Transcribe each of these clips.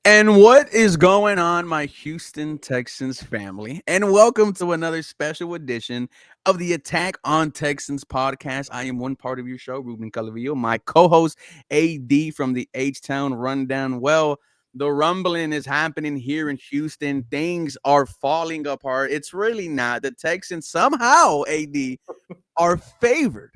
And what is going on, my Houston Texans family? And welcome to another special edition of the Attack on Texans podcast. I am one part of your show, Ruben, my co-host AD from the Htown Rundown. Well, the rumbling is happening here in Houston. Things are falling apart. It's really not. The Texans somehow, AD, are favored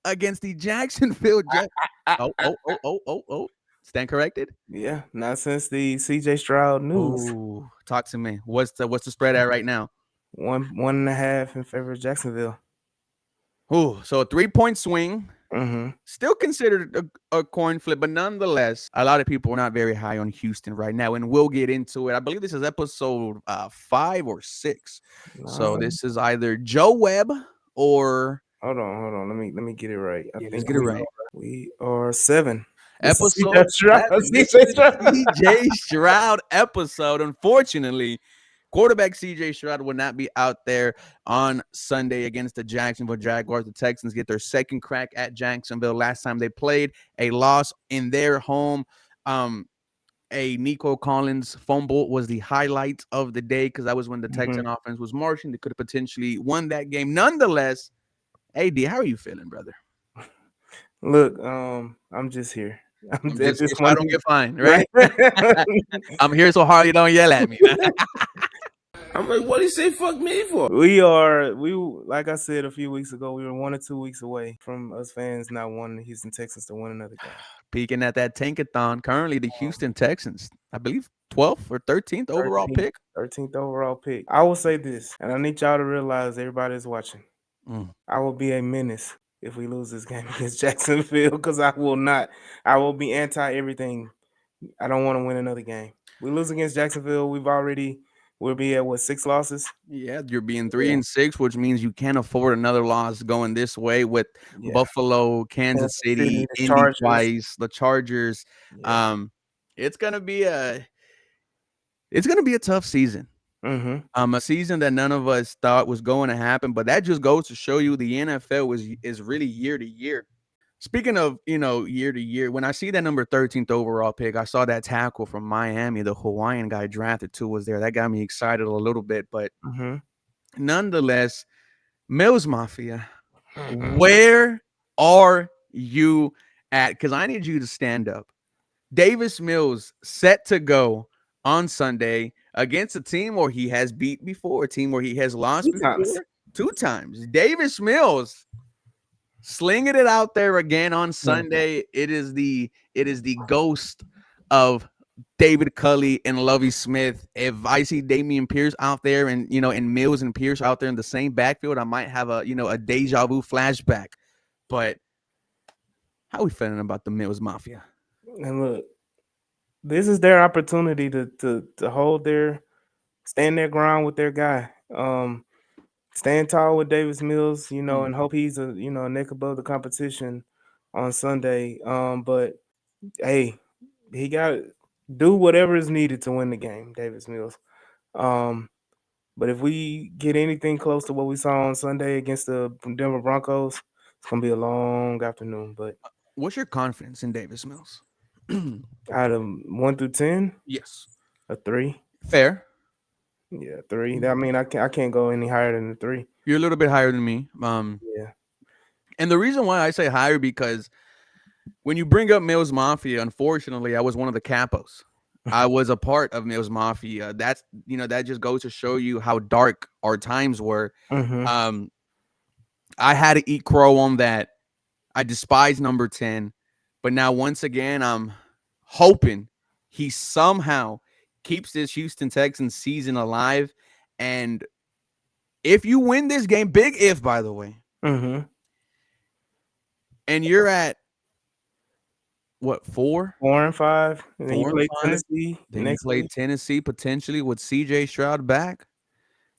against the Jacksonville Jaguars. Oh. Stand corrected. Yeah, not since the CJ Stroud news. Oh, talk to me. What's the spread at right now? One and a half in favor of Jacksonville. Oh, so a 3 point swing. Mm-hmm. Still considered a coin flip, but nonetheless, a lot of people are not very high on Houston right now, and we'll get into it. I believe this is episode 5 or 6. So No, this is either Joe Webb or hold on. Let me get it right. I yeah, let's think get it right. we are 7. This is CJ Episode Stroud. 7. This CJ is Stroud. CJ Stroud episode. Unfortunately, quarterback CJ Stroud will not be out there on Sunday against the Jacksonville Jaguars. The Texans get their second crack at Jacksonville. Last time they played, a loss in their home. A Nico Collins fumble was the highlight of the day because that was when the Texan offense was marching. They could have potentially won that game. Nonetheless, AD, how are you feeling, brother? Look, I'm just here. I'm I'm at just this here so I point. don't get fined, Right. right? I'm here so Harley don't yell at me. I'm like, what do you say fuck me for? We like I said a few weeks ago, we were 1 or 2 weeks away from us fans not wanting the Houston Texans to win another game. Peeking at that tankathon, currently the Houston Texans, I believe 12th or 13th overall 13th, pick. 13th overall pick. I will say this, and I need y'all to realize everybody's watching. Mm. I will be a menace if we lose this game against Jacksonville because I will not. I will be anti everything. I don't want to win another game. We lose against Jacksonville. We'll be at what, 6 losses? Yeah, you're being 3 Yeah. and 6, which means you can't afford another loss going this way with Yeah. Buffalo, Kansas Kansas City, City, the Indy Chargers. twice, the Chargers. Yeah. Um, it's gonna be a tough season. A season that none of us thought was going to happen, but that just goes to show you the NFL is really year to year. Speaking of, year to year, when I see that number 13th overall pick, I saw that tackle from Miami, the Hawaiian guy drafted too was there. That got me excited a little bit, but nonetheless, Mills Mafia, where are you at? Because I need you to stand up. Davis Mills set to go on Sunday against a team where he has beat before, a team where he has lost 2 times. before, 2 times. Davis Mills slinging it out there again on Sunday. It is the ghost of David Culley and Lovie Smith. If I see Damian Pierce out there and Mills and Pierce out there in the same backfield, I might have a deja vu flashback. But how are we feeling about the Mills Mafia? And look, this is their opportunity to stand their ground with their guy. Stand tall with Davis Mills, and hope he's a neck above the competition on Sunday. But hey, he got to do whatever is needed to win the game, Davis Mills. But if we get anything close to what we saw on Sunday against the Denver Broncos, it's gonna be a long afternoon. But What's your confidence in Davis Mills? out of 1 through 10, Yes. a 3. Fair. Yeah, 3. I mean, I can't go any higher than a 3. You're a little bit higher than me. Yeah. And the reason why I say higher because when you bring up Mills Mafia, unfortunately, I was one of the capos. I was a part of Mills Mafia. That just goes to show you how dark our times were. Mm-hmm. I had to eat crow on that. I despise number 10. But now once again, I'm hoping he somehow keeps this Houston Texans season alive. And if you win this game, big if, by the way, Mm-hmm. and you're at what, 4? 4 and 5, and then you 4 and play 5. Tennessee Then you next play week. Tennessee potentially with CJ Stroud back.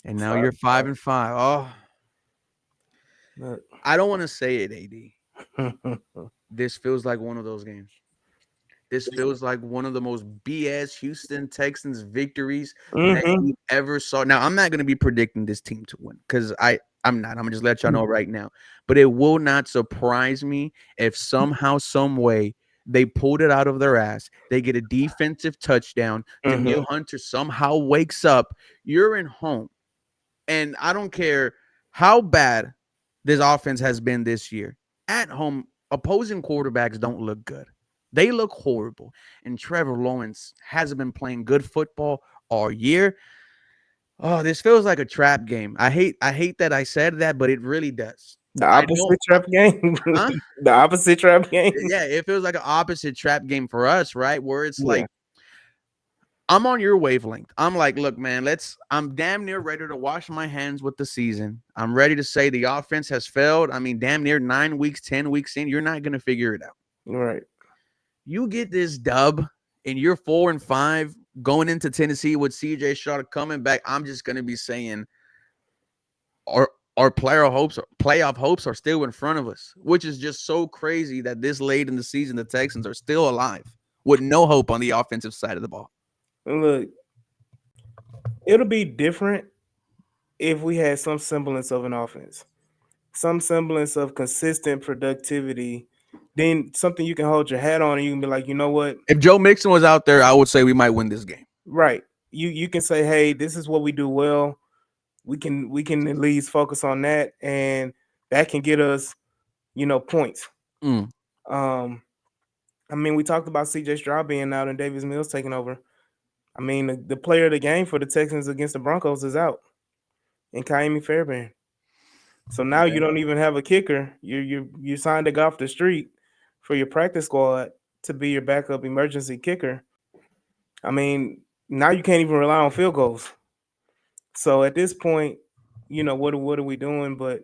And now you're 5 and 5. Oh, Look. I don't want to say it, AD. This feels like one of those games. This feels like one of the most BS Houston Texans victories that Mm-hmm. you ever saw. Now, I'm not going to be predicting this team to win because I'm not. I'm going to just let y'all know right now. But it will not surprise me if somehow, some way, They pulled it out of their ass. They get a defensive touchdown. Mhm. Danielle Hunter somehow wakes up. You're in home. And I don't care how bad this offense has been this year. At home, opposing quarterbacks don't look good. They look horrible. And Trevor Lawrence hasn't been playing good football all year. Oh, this feels like a trap game. I hate that I said that, but it really does. The I know, opposite trap game. huh? The opposite trap game. Yeah, it feels like an opposite trap game for us, right? Where it's Yeah. like I'm on your wavelength. I'm like, look, man, I'm damn near ready to wash my hands with the season. I'm ready to say the offense has failed. I mean, damn near 9 weeks, 10 weeks in, you're not going to figure it out. Right. You get this dub and you're 4-5 going into Tennessee with CJ Stroud coming back. I'm just going to be saying our playoff hopes are still in front of us, which is just so crazy that this late in the season, the Texans are still alive with no hope on the offensive side of the ball. And look, it'll be different if we had some semblance of an offense, some semblance of consistent productivity. Then something you can hold your hat on, and you can be like, you know what? If Joe Mixon was out there, I would say we might win this game. Right. You can say, hey, this is what we do well. We can at least focus on that, and that can get us, points. Mm. I mean, we talked about CJ Stroud being out and Davis Mills taking over. I mean, the player of the game for the Texans against the Broncos is out, and Kaimi Fairbairn. So now you don't even have a kicker. You signed a guy off the street for your practice squad to be your backup emergency kicker. I mean, now you can't even rely on field goals. So at this point, what are we doing? But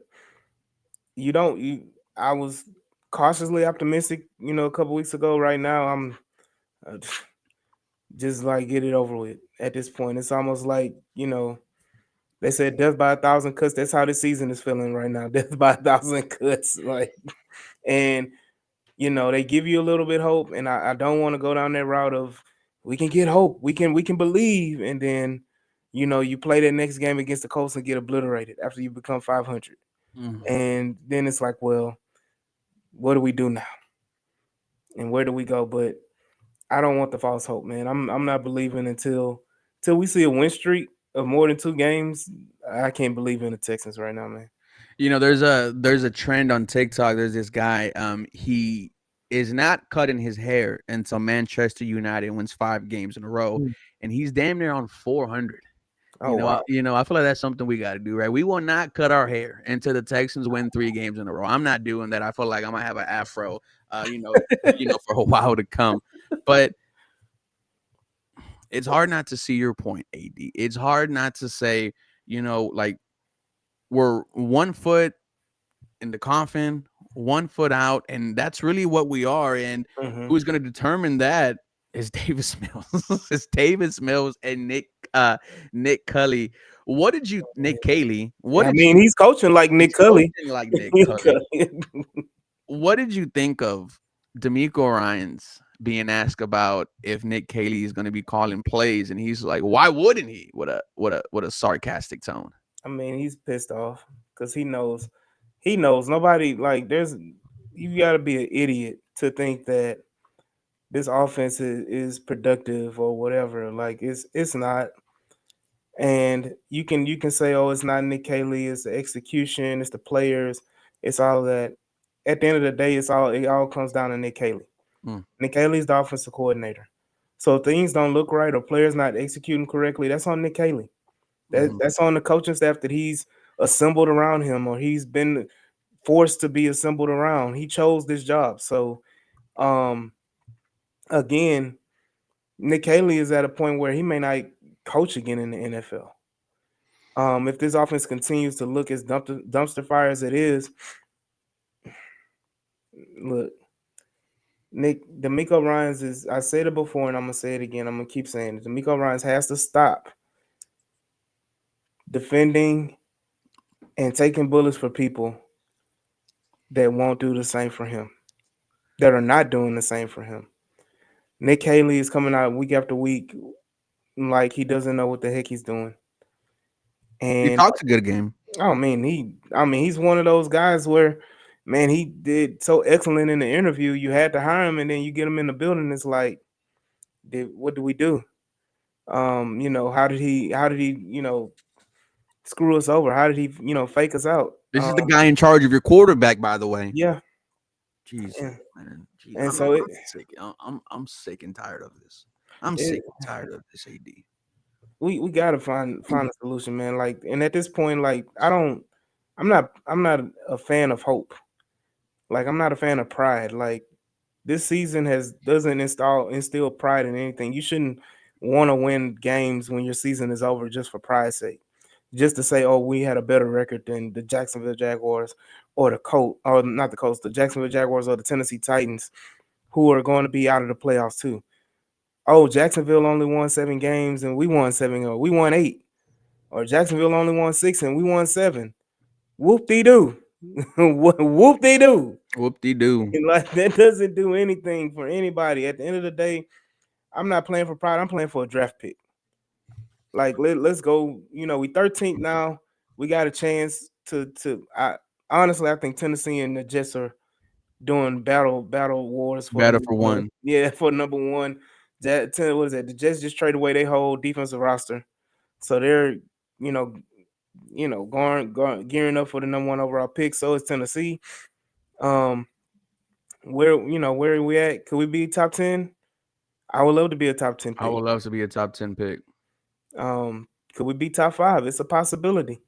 you don't. I was cautiously optimistic, a couple weeks ago. Right now, I'm just like get it over with. At this point, it's almost like they said death by 1,000 cuts. That's how this season is feeling right now. Death by 1,000 cuts, like, and they give you a little bit hope, and I don't want to go down that route of we can get hope, we can believe, and then you play that next game against the Colts and get obliterated after you become 500, and then it's like, well, what do we do now, and where do we go? But I don't want the false hope, man. I'm not believing until we see a win streak of more than 2 games. I can't believe in the Texans right now, man. There's a trend on TikTok. There's this guy. He is not cutting his hair until Manchester United wins 5 games in a row, and he's damn near on 400. Oh, wow. I feel like that's something we got to do, right? We will not cut our hair until the Texans win 3 games in a row. I'm not doing that. I feel like I'm gonna have an afro, for a while to come. But it's hard not to see your point, AD. It's hard not to say, like we're 1 foot in the coffin, 1 foot out, and that's really what we are. And who's going to determine that is Davis Mills. It's Davis Mills and Nick Culley. Nick Caley? He's coaching like Nick Culley. Like Nick Culley. What did you think of D'Amico Ryans being asked about if Nick Caley is going to be calling plays, and he's like, "Why wouldn't he?" What a sarcastic tone. I mean, he's pissed off because he knows nobody, like, you got to be an idiot to think that this offense is productive or whatever. Like, it's not. And you can say, oh, it's not Nick Caley, it's the execution, it's the players, it's all that. At the end of the day, it all comes down to Nick Caley. Nick Caley is the offensive coordinator. So if things don't look right or players not executing correctly, that's on Nick Caley. That's on the coaching staff that he's assembled around him, or he's been forced to be assembled around. He chose this job. So again, Nick Caley is at a point where he may not coach again in the NFL. If this offense continues to look as dumpster fire as it is, look, D'Amico Ryans is, I said it before and I'm going to say it again. I'm going to keep saying it. D'Amico Ryans has to stop defending and taking bullets for people that won't do the same for him, that are not doing the same for him. Nick Caley is coming out week after week like he doesn't know what the heck he's doing. And he talks a good game. he's one of those guys where, man, he did so excellent in the interview. You had to hire him, and then you get him in the building. It's like, what do we do? How did he? Screw us over? How did he? Fake us out? This is the guy in charge of your quarterback, by the way. Yeah. Jesus, And, man. Jeez. and I'm so it, sick. I'm sick and tired of this. I'm it sick and tired of this, AD. we gotta find a solution, man. Like, and at this point, like, I'm not a fan of hope. Like, I'm not a fan of pride. Like, this season doesn't instill pride in anything. You shouldn't want to win games when your season is over just for pride's sake. Just to say, oh, we had a better record than the Jacksonville Jaguars or not the Colts, the Jacksonville Jaguars or the Tennessee Titans, who are going to be out of the playoffs too. Oh, Jacksonville only won 7 games and we won 7, or we won 8. Or Jacksonville only won 6 and we won 7. Whoop-de-doo. Whoop-de-doo. Whoop-de-doo. Like, that doesn't do anything for anybody. At the end of the day, I'm not playing for pride. I'm playing for a draft pick. Like, let's go. We 13th now. We got a chance to. Honestly, I think Tennessee and the Jets are doing battle wars for Better for one. Yeah, for number one. What is that? The Jets just traded away their whole defensive roster, so they're going gearing up for the number 1 overall pick. So is Tennessee. Where are we at? Could we be top 10? I would love to be a top 10 pick. I would love to be a top 10 pick. Could we be top 5? It's a possibility.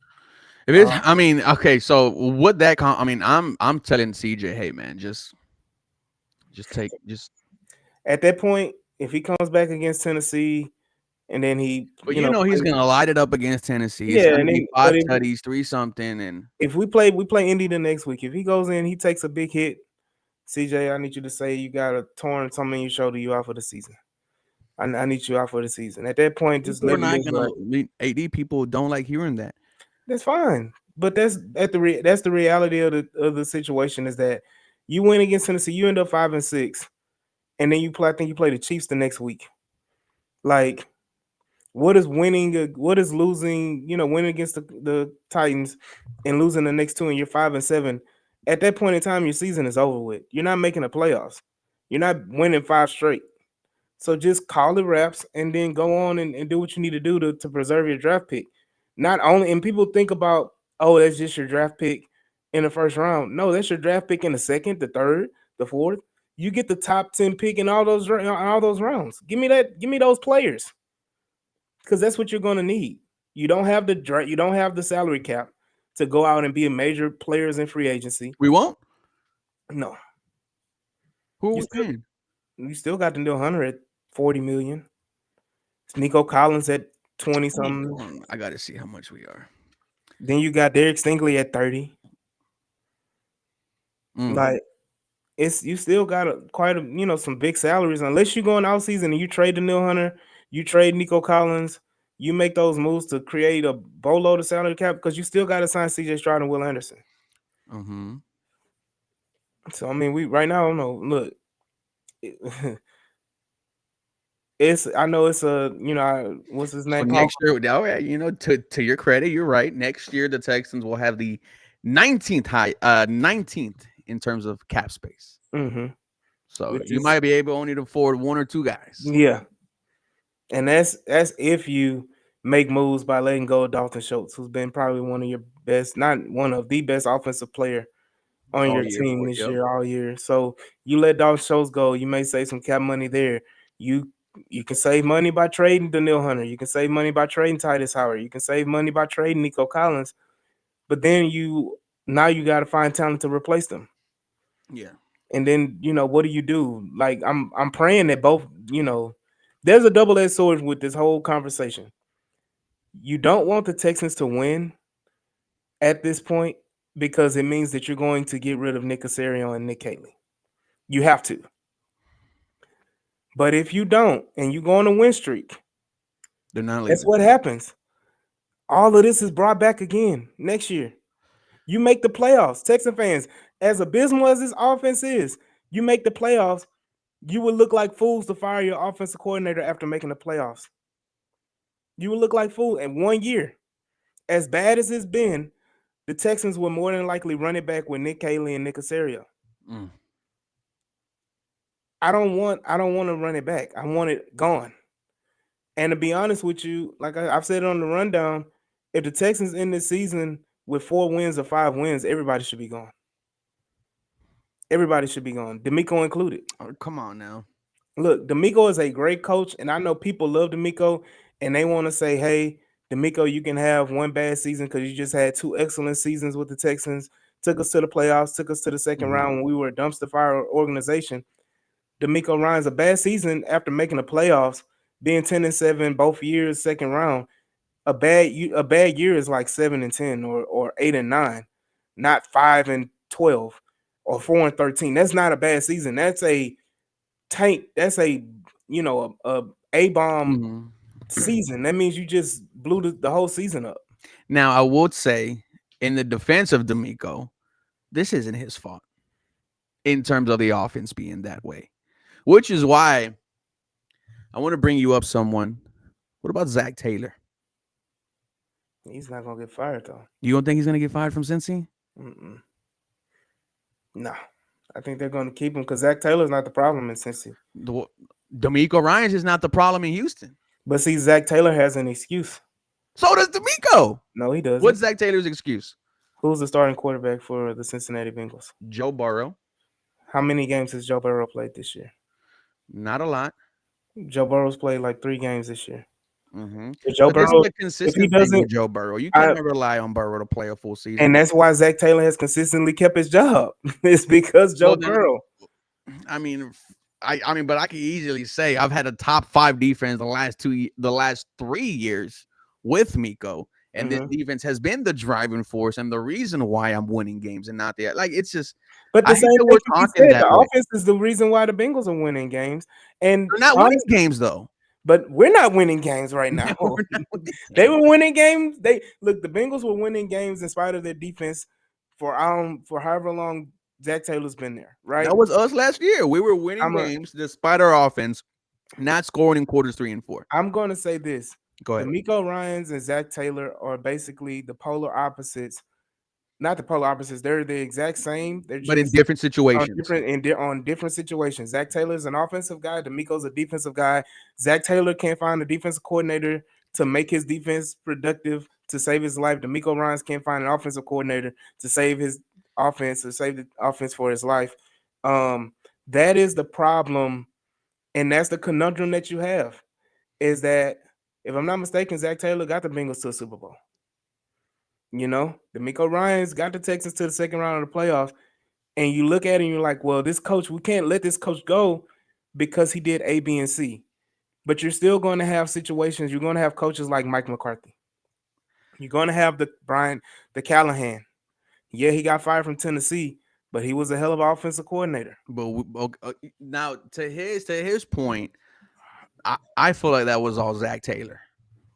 It is. I mean, okay. So what that? I'm telling CJ, hey man, just at that point, if he comes back against Tennessee, and then he's gonna light it up against Tennessee. Yeah, it's gonna be 5 tutties, 3 something, and if we play Indy the next week. If he goes in, he takes a big hit. CJ, I need you to say you got a torn something in your shoulder. You out for the season. I need you out for the season. At that point, just we're not gonna. AD people don't like hearing that. That's fine, but that's the reality of the situation is that you win against Tennessee, you end up 5-6, and then I think you play the Chiefs the next week. Like, what is winning? What is losing? Winning against the Titans and losing the next 2, and you're 5-7. At that point in time, your season is over with. You're not making the playoffs. You're not winning 5 straight. So just call it wraps and then go on and do what you need to do to preserve your draft pick. Not only, and people think about, oh, that's just your draft pick in the first round. No, that's your draft pick in the second, the third, the fourth. You get the top 10 pick in all those rounds. Give me those players, because that's what you're going to need. You don't have the salary cap to go out and be a major players in free agency. We won't. No. Who are we paying? You still got the new Hunter at $40 million. It's Nico Collins at 20 something. I got to see how much we are. Then you got Derek Stingley at 30. Like, you still got some big salaries, unless you go in out season and you trade the Neil Hunter, you trade Nico Collins, you make those moves to create a boatload of salary cap, because you still got to sign CJ Stroud and Will Anderson. So I mean, we right now, I don't know. Look, I know it's what's his name? So next year, to your credit, you're right. Next year, the Texans will have the 19th in terms of cap space. So you might be able only to afford 1 or 2 guys. Yeah, and that's if you make moves by letting go of Dalton Schultz, who's been probably one of your best, not one of the best offensive player on your team this year, all year. So you let Dalton Schultz go, you may save some cap money there. You can save money by trading Daniil Hunter. You can save money by trading Titus Howard. You can save money by trading Nico Collins. But then you got to find talent to replace them. Yeah. And then, what do you do? Like, I'm praying that both, there's a double-edged sword with this whole conversation. You don't want the Texans to win at this point, because it means that you're going to get rid of Nick Caserio and Nick Caley. You have to. But if you don't, and you go on a win streak, they're not leaving. That's what happens. All of this is brought back again next year. You make the playoffs. Texan fans, as abysmal as this offense is, you make the playoffs, you would look like fools to fire your offensive coordinator after making the playoffs. You would look like fools in 1 year. As bad as it's been, the Texans would more than likely run it back with Nick Caley and Nick Caserio. Mm. I don't want to run it back. I want it gone. And to be honest with you, like I've said on the rundown, if the Texans end this season with 4 wins or 5 wins, everybody should be gone. Everybody should be gone, D'Amico included. Oh, come on now. Look, D'Amico is a great coach, and I know people love D'Amico, and they want to say, hey, D'Amico, you can have one bad season because you just had 2 excellent seasons with the Texans, took us to the playoffs, took us to the second round when we were a dumpster fire organization. D'Amico Ryan's a bad season after making the playoffs, being 10-7 both years, second round. A bad year is like 7-10 or 8-9, not 5-12 or 4-13. That's not a bad season. That's a tank. That's a bomb season. That means you just blew the whole season up. Now, I would say, in the defense of D'Amico, this isn't his fault in terms of the offense being that way, which is why I want to bring you up someone. What about Zach Taylor? He's not gonna get fired though. You don't think he's gonna get fired from Cincy? No, I think they're gonna keep him because Zach Taylor's not the problem in Cincy. D'Amico Ryans is not the problem in Houston. But see, Zach Taylor has an excuse. So does D'Amico. No, he doesn't. What's Zach Taylor's excuse? Who's the starting quarterback for the Cincinnati Bengals? Joe Burrow. How many games has Joe Burrow played this year? Not a lot. Joe Burrow's played like 3 games this year. If Joe Burrow, this is a consistent thing with Joe Burrow. You can't rely on Burrow to play a full season. And that's why Zach Taylor has consistently kept his job. It's because Joe Burrow. I mean, but I can easily say I've had a top 5 defense the last 3 years with Miko, and this defense has been the driving force and the reason why I'm winning games and not the like. It's just. But the same thing you said, the offense is the reason why the Bengals are winning games, and they're not winning games though. But we're not winning games right now. They were winning games. The Bengals were winning games in spite of their defense for however long Zach Taylor's been there, right? That was us last year. We were winning games despite our offense not scoring in quarters 3 and 4. I'm going to say this. Go ahead. D'Amico Ryans and Zach Taylor are basically the polar opposites. Not the polar opposites. They're the exact same. They're but in different situations. On different situations. Zach Taylor's an offensive guy. D'Amico's a defensive guy. Zach Taylor can't find a defensive coordinator to make his defense productive to save his life. D'Amico Ryans can't find an offensive coordinator to save his offense or save the offense for his life. That is the problem, and that's the conundrum that you have. Is that if I'm not mistaken, Zach Taylor got the Bengals to a Super Bowl. You know, D'Amico Ryans got the Texans to the second round of the playoffs, and you look at it and you're like, well, this coach, we can't let this coach go because he did A, B, and C. But you're still going to have situations. You're going to have coaches like Mike McCarthy. You're going to have the Callahan. Yeah, he got fired from Tennessee, but he was a hell of an offensive coordinator. But now to his point, I feel like that was all Zach Taylor.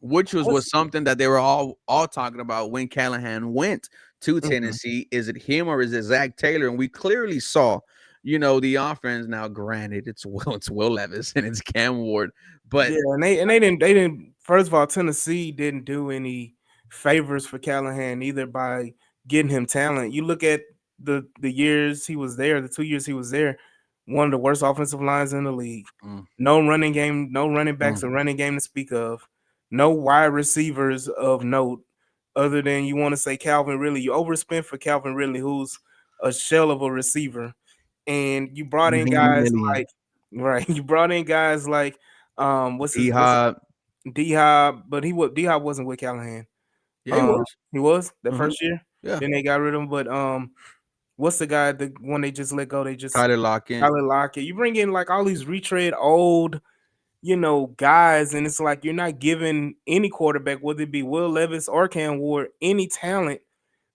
Which was something that they were all talking about when Callahan went to Tennessee. Is it him or is it Zach Taylor? And we clearly saw, the offense. Now, granted, it's Will Levis and it's Cam Ward, but yeah, and they didn't. First of all, Tennessee didn't do any favors for Callahan either by getting him talent. You look at the years he was there, the 2 years he was there. One of the worst offensive lines in the league. No running game, no running backs, or running game to speak of. No wide receivers of note other than you want to say Calvin Ridley. You overspent for Calvin Ridley, who's a shell of a receiver. And you brought in guys like what's his D-Hop, but D-Hop wasn't with Callahan. Yeah, he was. He was that first year? Yeah. Then they got rid of him. But what's the guy, the one they just let go? They just Tyler Lockett. You bring in like all these retread old guys, and it's like you're not giving any quarterback, whether it be Will Levis or Cam Ward, any talent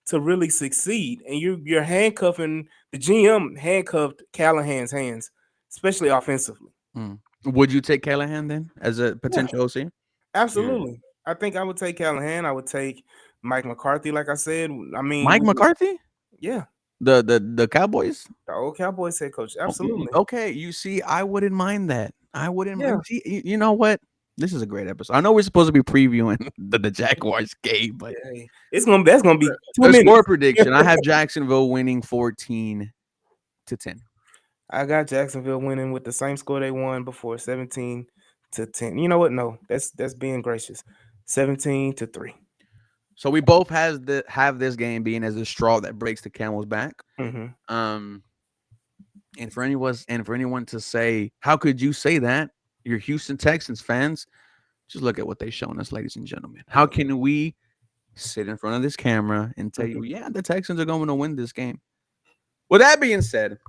to really succeed. And you're handcuffing the GM, handcuffed Callahan's hands, especially offensively. Would you take Callahan then as a potential OC? Absolutely. I think I would take Callahan. I would take Mike McCarthy, like I said. I mean, Mike McCarthy? Yeah. The Cowboys? The old Cowboys head coach. Absolutely. Okay. You see, I wouldn't mind that. I wouldn't. Yeah. You know what? This is a great episode. I know we're supposed to be previewing the Jaguars game, but Hey, that's gonna be 2 the minutes. score prediction. I have Jacksonville winning 14-10. I got Jacksonville winning with the same score they won before, 17-10. You know what? No, that's being gracious. 17-3. So we both have this game being as a straw that breaks the camel's back. Mm-hmm. And for anyone to say, how could you say that? You're Houston Texans fans. Just look at what they've shown us, ladies and gentlemen. How can we sit in front of this camera and tell you, yeah, the Texans are going to win this game? With that being said,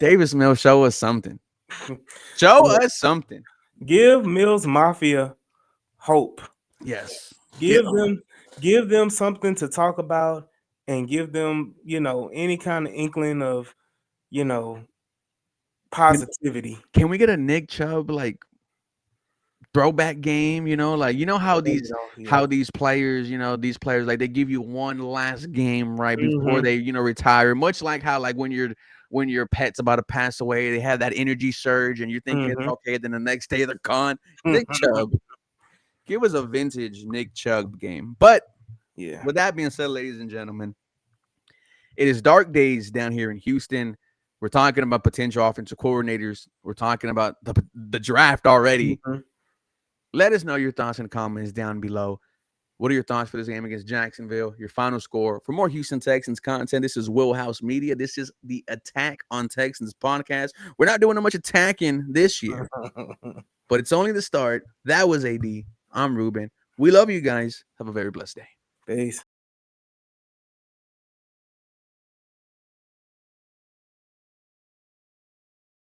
Davis Mills, show us something. Show us something. Give Mills Mafia hope. Yes. Give them something to talk about, and give them, any kind of inkling of, positivity. Can we get a Nick Chubb throwback game? How these players, like they give you one last game right before they, retire. Much like how when your pet's about to pass away, they have that energy surge, and you're thinking it's okay. Then the next day they're gone. Nick Chubb. Give us a vintage Nick Chubb game. But with that being said, ladies and gentlemen, it is dark days down here in Houston. We're talking about potential offensive coordinators. We're talking about the draft already. Let us know your thoughts and comments down below. What are your thoughts for this game against Jacksonville? Your final score. For more Houston Texans content, this is Wheelhouse Media. This is the Attack on Texans podcast. We're not doing much attacking this year, but it's only the start. That was AD. I'm Ruben. We love you guys. Have a very blessed day. Peace.